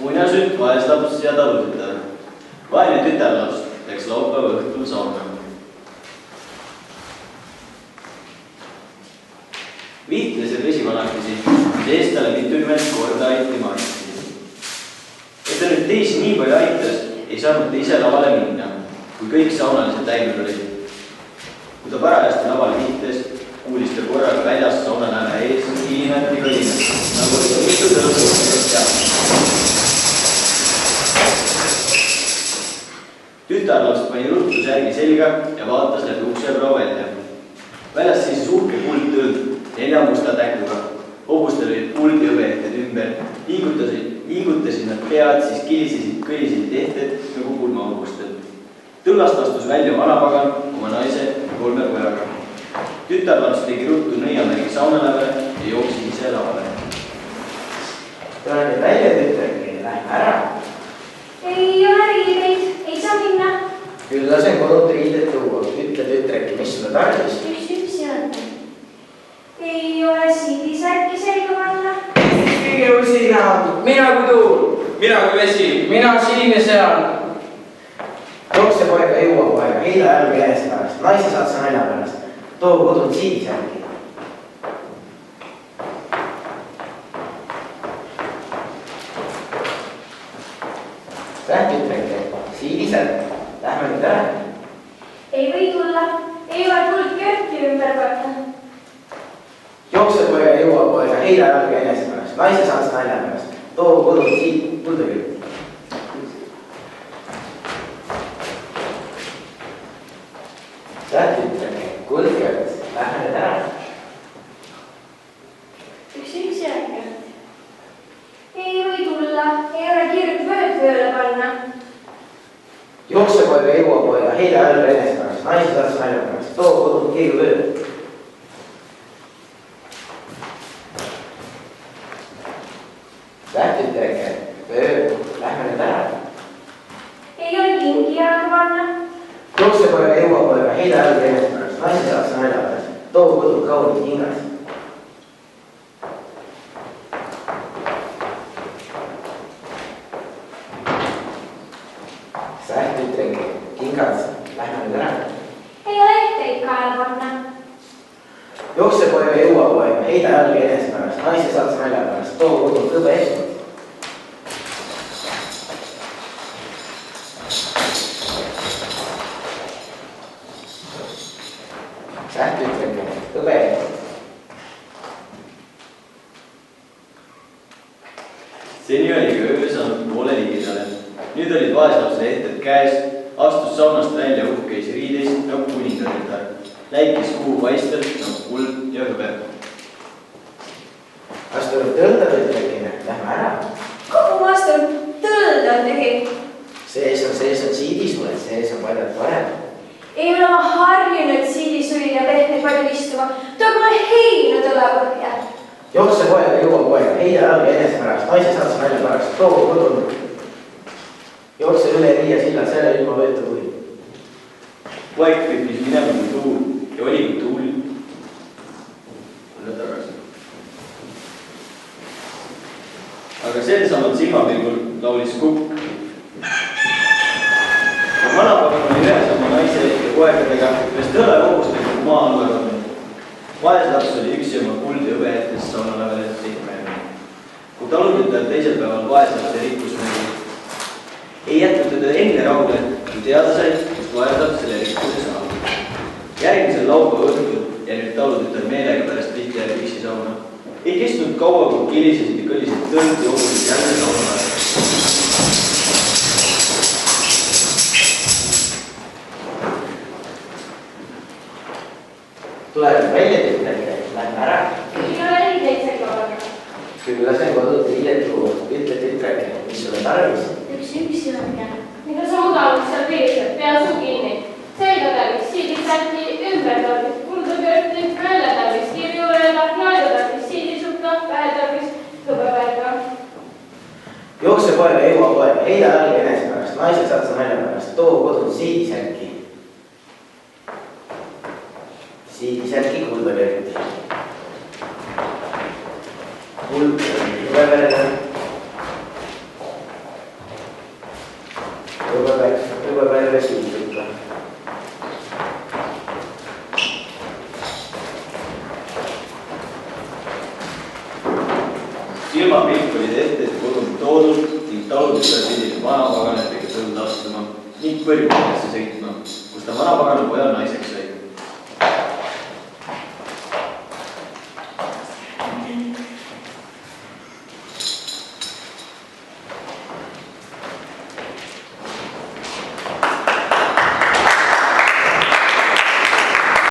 muinasjutt vaeslaps ja talutütar. Vaene tütarlaps läks laupäeva õhtul sauna. Viitles ja tõsi vanakesi, tees talle mitukümmend korda aitima aitasid. Et ta nüüd teisi nii palju aitas, ei saanud ta ise lavale minna, kui kõik saunalised läinud olid. Kui ta parajasti lavale viitles, kuulis ta korraga väljas saunanäme ees hilinat ja kõlinat, nagu oli ta mitu tõlõpust teada. Tütarlaps pani ruttu särgi selga ja vaatas läbi ukseprao välja. Väljas siis uhke kuldtõld 4 musta täkuga. Hobustel olid kuldjõveeted ümber. Liigutasid nad pead, siis kõlisesid ehted nagu pulmahobustel. Tõllast astus välja vanapagan oma naise ja 3 pojaga. Tütarlaps tegi ruttu nõiamägi saunalävele ja jooksis ise lavale. Te olete välja tütreki, lähme ära. Ei ole riideid, ei saa minna. Küll lasen kodut riidet tuua. Ütle tütreki, mis sulle tarvis? Üks jõudne. Ei ole siidisärki selga panna. Kõige usina, mina kui tuul. Mina kui vesi. Mina siin ja seal. Jookse poega, jõua poega, heida jalga jänese pärast. Naise saad sa nalja pärast. Too kodun siidisärgi. Tütreke, siidisärk. Lähme nüüd ära. Ei või tulla. Ei ole tulnud kööki ümber panna. Jookse poega, jõua poega, heida jalga jänese pärast. Naise saad sa nalja pärast. Too kodun siid, kulda küll. Tütreke, kuldkõrt. Lähme nüüd ära. Üks jääga. Ei või tulla. Ei ole kiiret vööd vööle panna. Jookse poega, jõua poega, heida jalga jänese pärast. Naise saad sa nalja pärast. Too kodun keegi vööd. Tütreke, vööd. Lähme nüüd ära. Ei ole kingi jalga panna. Jookse poega, jõua poega, heida jalga jänese pärast. Naise saad sa nalja pärast. Too kodun kaunid hingas. Tütreke, kingas. Lähme nüüd ära. Ei ole ehteid kaela panna. Jookse poega, jõua poega, heida jalga jänese pärast. Naise saad sa nalja pärast. Too kodun kõbe esmalt. Tütreke, kõbe esmalt. Seni oli ka öö saanud poole ligidale. Nüüd olid vaeslapse ehted käes, astus saunast välja uhkeis riideis nagu kuningatütar. Läikis kuu paistel nagu kuld ja hõbe. Kas tuleb tõlda tütrekine? Lähme ära. Kogu maastur tõlda tegi. Sees on siidisuuled, sees on paljalt parem. Ei ole ma harjunud siidisuli ja pehmeid palju istuma. Toogu mulle heinu tõlapõhja. Jookse poega, jõua poega, heida jalga jänese pärast. Naise saad sa nalja pärast. Too kodun. Jookse üle Riia silla, selle ilma võeta tuli. Poeg pühkis minema kui tuul ja oli kui tuul. Üle tagasi. Aga sel samal silmapilgul laulis kukk. Vanapagan oli ühes oma naise ja poegadega, kes tõle hobustega maa alla olnud. Vaeslaps oli üksi oma kuld ja hõbeetes saunalävele seikmääri. Kui talutütar teisel päeval vaeslapse rikkus nägi, ei jätnud teda enne rahule, kui teada sai, kust vaeslaps selle rikkuse saanud. Järgmisel laupäeva õhtul ja nüüd talutütar meelega pärast tihti järgi üksi sauna. Ei kestnud kaua, kui kilisesid ja kõlisid tõld ja hobused jälle sauna. Tuleb välja tütreke, lähme ära. Ei ole riideid selga panna. Küll lasen kodut riidet tuua. Ütle tütreke, mis sulle tarvis? Üks jõudne. Mida sa mugavalt seal peetud, pea suu kinni. Selga tarvis, siidisärki, ümber tarvis, kuldakörti, välja tarvis, kirjuureda, laeda tarvis, siidisukka, pähe tarvis, hõbepäega. Jookse poega, jõua poega, heida jalga jänese pärast. Naise saad sa nalja pärast. Too kodun siidisärki. Siidisärki kuldakörti. Kuld, hõbepäega. silmapilk oli tehtud kodult toodud ning taludusele pidi vanapaganatega tõuda astuma ning kõrgudesse sõitma, kus ta vanapagana pojal naiseks